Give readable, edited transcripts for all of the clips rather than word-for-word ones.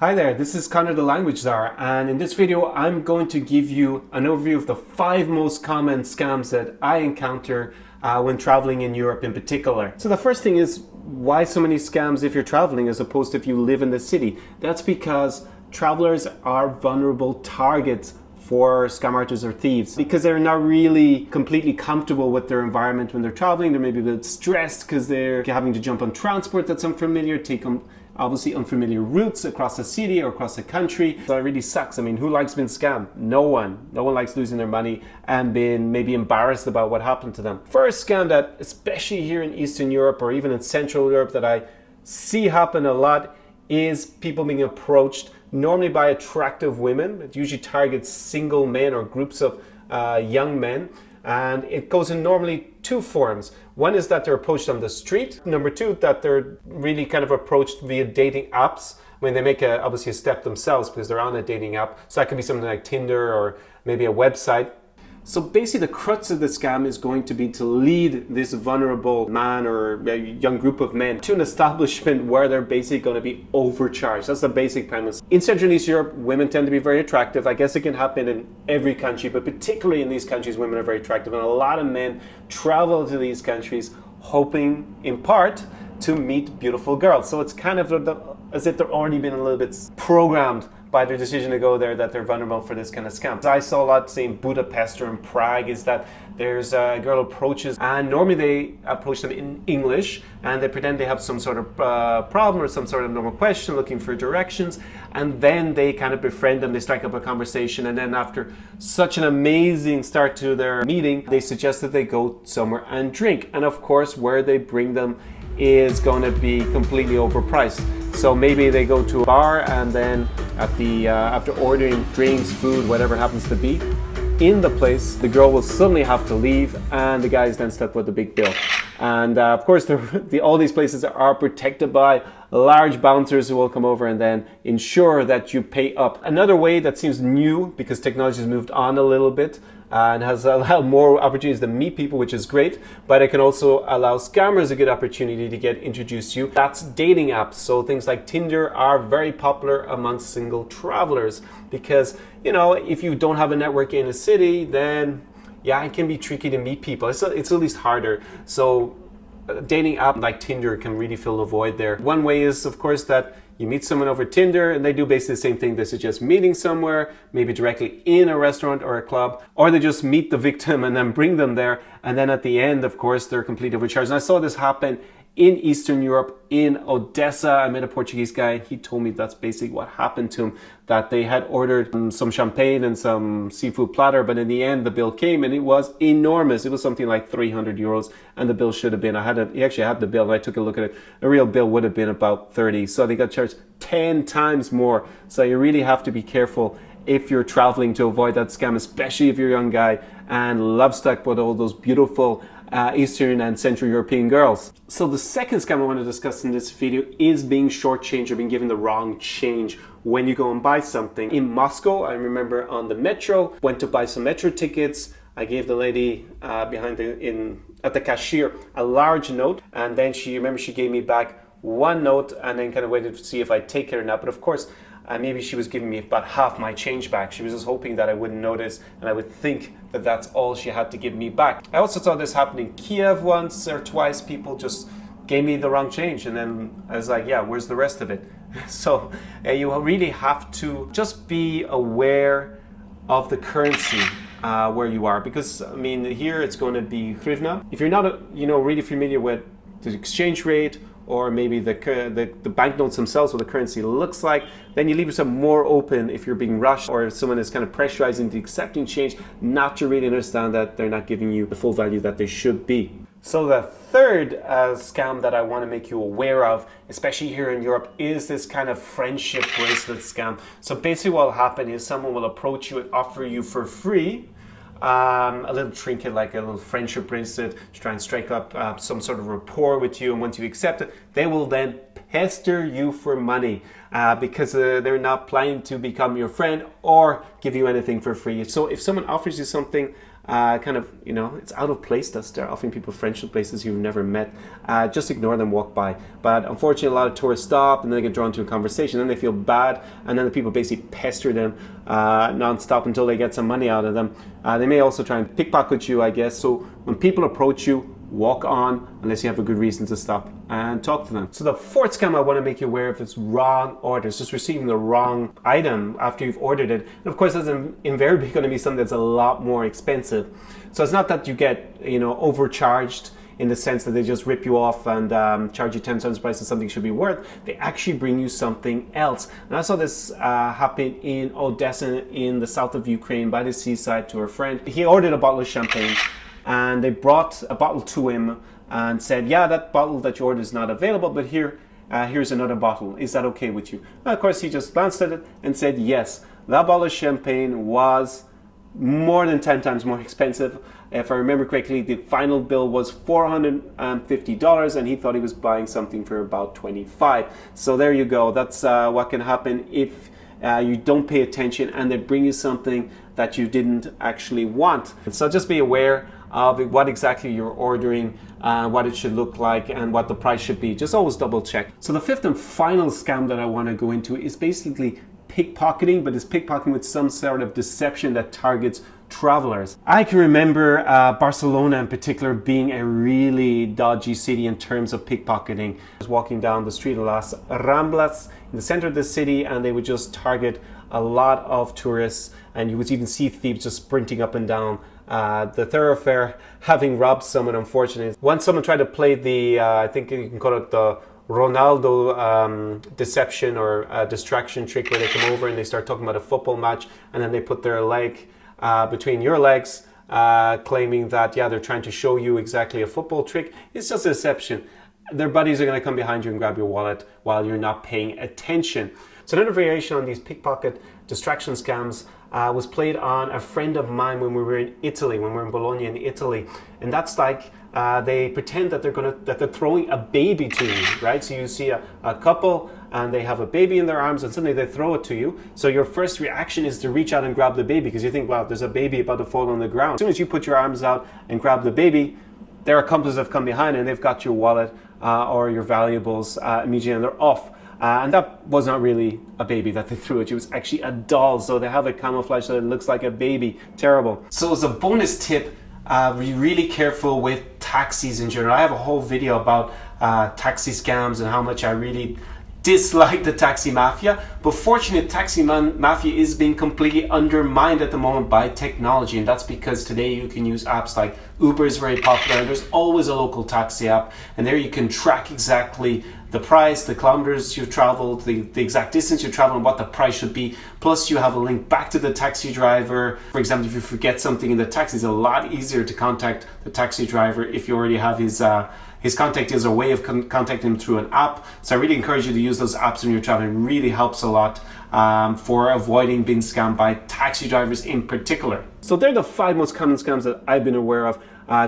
Hi there, this is Connor the Language Czar, and in this video I'm going to give you an overview of the 5 most common scams that I encounter when traveling in Europe in particular. So the first thing is, why so many scams if you're traveling as opposed to if you live in the city? That's because travelers are vulnerable targets for scam artists or thieves because they're not really completely comfortable with their environment when they're traveling. They're maybe a bit stressed because they're having to jump on transport that's unfamiliar, take obviously unfamiliar routes across the city or across the country. So it really sucks. I mean, who likes being scammed? No one. No one likes losing their money and being maybe embarrassed about what happened to them. First scam that, especially here in Eastern Europe or even in Central Europe, that I see happen a lot is people being approached normally by attractive women. It usually targets single men or groups of young men. And it goes in normally 2 forms. One is that they're approached on the street. Number 2, that they're really kind of approached via dating apps when they make obviously a step themselves because they're on a dating app. So that could be something like Tinder or maybe a website. So basically the crux of the scam is going to be to lead this vulnerable man or a young group of men to an establishment where they're basically going to be overcharged. That's the basic premise. In Central and East Europe, women tend to be very attractive. I guess it can happen in every country, but particularly in these countries, women are very attractive. And a lot of men travel to these countries hoping, in part, to meet beautiful girls. So it's kind of as if they've already been a little bit programmed by their decision to go there, that they're vulnerable for this kind of scam. I saw a lot, say in Budapest or in Prague, is that there's a girl approaches and normally they approach them in English and they pretend they have some sort of problem or some sort of normal question looking for directions, and then they kind of befriend them, they strike up a conversation, and then after such an amazing start to their meeting, they suggest that they go somewhere and drink. And of course, where they bring them is going to be completely overpriced. So maybe they go to a bar and then after ordering drinks, food, whatever it happens to be, in the place, the girl will suddenly have to leave and the guy is then stuck with the big bill. And of course, all these places are protected by large bouncers who will come over and then ensure that you pay up. Another way that seems new, because technology has moved on a little bit, and has allowed more opportunities to meet people, which is great, but it can also allow scammers a good opportunity to get introduced to you. That's dating apps. So things like Tinder are very popular amongst single travelers because, you know, if you don't have a network in a city, then yeah, it can be tricky to meet people. It's at least harder. So a dating app like Tinder can really fill the void there. One way is, of course, that you meet someone over Tinder and they do basically the same thing. They suggest meeting somewhere, maybe directly in a restaurant or a club, or they just meet the victim and then bring them there. And then at the end, of course, they're completely overcharged. And I saw this happen in Eastern Europe, in Odessa. I met a Portuguese guy. He told me that's basically what happened to him, that they had ordered some champagne and some seafood platter, but in the end, the bill came and it was enormous. It was something like 300 euros, and the bill should have been, he actually had the bill and I took a look at it. A real bill would have been about 30. So they got charged 10 times more. So you really have to be careful if you're traveling to avoid that scam, especially if you're a young guy and love stuck with all those beautiful Eastern and Central European girls. So the second scam I want to discuss in this video is being shortchanged or being given the wrong change when you go and buy something. In Moscow, I remember on the metro, went to buy some metro tickets. I gave the lady at the cashier a large note, and then she gave me back 1 note and then kind of waited to see if I'd take it or not. But of course, maybe she was giving me about half my change back. She was just hoping that I wouldn't notice and I would think that that's all she had to give me back. I also saw this happen in Kiev once or twice. People just gave me the wrong change and then I was like, yeah, where's the rest of it? So you really have to just be aware of the currency where you are, because I mean, here it's going to be hryvnia. If you're not really familiar with the exchange rate, or maybe the banknotes themselves, what the currency looks like, then you leave yourself more open if you're being rushed or if someone is kind of pressurizing into accepting change, not to really understand that they're not giving you the full value that they should be. So the third scam that I want to make you aware of, especially here in Europe, is this kind of friendship bracelet scam. So basically what will happen is someone will approach you and offer you for free a little trinket, like a little friendship bracelet, to try and strike up some sort of rapport with you. And once you accept it, they will then pester you for money because they're not planning to become your friend or give you anything for free. So if someone offers you something kind of, you know, it's out of place to start offering people friendship places you've never met. Just ignore them, walk by. But unfortunately, a lot of tourists stop and then they get drawn to a conversation, then they feel bad, and then the people basically pester them non-stop until they get some money out of them. They may also try and pickpocket you, I guess. So when people approach you, walk on unless you have a good reason to stop and talk to them. So the fourth scam I want to make you aware of is wrong orders, just receiving the wrong item after you've ordered it. And of course, that's invariably going to be something that's a lot more expensive. So it's not that you get, you know, overcharged in the sense that they just rip you off and charge you 10 times the price of something should be worth. They actually bring you something else. And I saw this happen in Odessa in the south of Ukraine by the seaside to a friend. He ordered a bottle of champagne, and they brought a bottle to him and said, yeah, that bottle that you ordered is not available, but here's another bottle. Is that okay with you? And of course, he just glanced at it and said, yes, that bottle of champagne was more than 10 times more expensive. If I remember correctly, the final bill was $450, and he thought he was buying something for about $25. So there you go. That's what can happen if you don't pay attention and they bring you something that you didn't actually want. So just be aware of what exactly you're ordering, what it should look like, and what the price should be. Just always double check. So the fifth and final scam that I want to go into is basically pickpocketing, but it's pickpocketing with some sort of deception that targets travelers. I can remember Barcelona in particular being a really dodgy city in terms of pickpocketing. I was walking down the street of Las Ramblas in the center of the city, and they would just target a lot of tourists, and you would even see thieves just sprinting up and down the thoroughfare, having robbed someone, unfortunately. Once someone tried to play the, I think you can call it the Ronaldo deception or distraction trick, where they come over and they start talking about a football match, and then they put their leg between your legs, claiming that, yeah, they're trying to show you exactly a football trick. It's just a deception. Their buddies are going to come behind you and grab your wallet while you're not paying attention. So another variation on these pickpocket distraction scams was played on a friend of mine when we were in Italy, when we were in Bologna in Italy. And that's like they pretend that they're throwing a baby to you, right? So you see a couple and they have a baby in their arms, and suddenly they throw it to you. So your first reaction is to reach out and grab the baby, because you think, wow, there's a baby about to fall on the ground. As soon as you put your arms out and grab the baby, their accomplices have come behind and they've got your wallet or your valuables immediately, and they're off. And that was not really a baby that they threw at you. It was actually a doll. So they have it camouflaged so it looks like a baby. Terrible. So as a bonus tip, be really careful with taxis in general. I have a whole video about taxi scams and how much I really dislike the taxi mafia. But fortunately, taxi mafia is being completely undermined at the moment by technology. And that's because today you can use apps like Uber is very popular. And there's always a local taxi app. And there you can track exactly the price, the kilometers you've traveled, the exact distance you've traveled, and what the price should be. Plus you have a link back to the taxi driver. For example, if you forget something in the taxi, it's a lot easier to contact the taxi driver if you already have his contact is a way of contacting him through an app. So I really encourage you to use those apps when you're traveling. It really helps a lot for avoiding being scammed by taxi drivers in particular. So they're the 5 most common scams that I've been aware of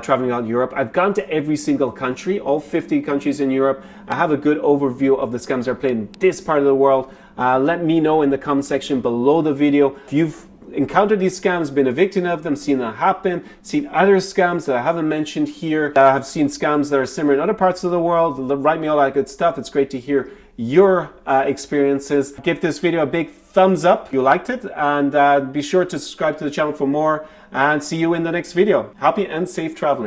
traveling out Europe. I've gone to every single country, all 50 countries in Europe. I have a good overview of the scams that are played in this part of the world. Let me know in the comment section below the video if you've encountered these scams, been a victim of them, seen that happen, seen other scams that I haven't mentioned here. I have seen scams that are similar in other parts of the world. Write me all that good stuff. It's great to hear your experiences. Give this video a big thumbs up if you liked it, and be sure to subscribe to the channel for more, and see you in the next video. Happy and safe traveling.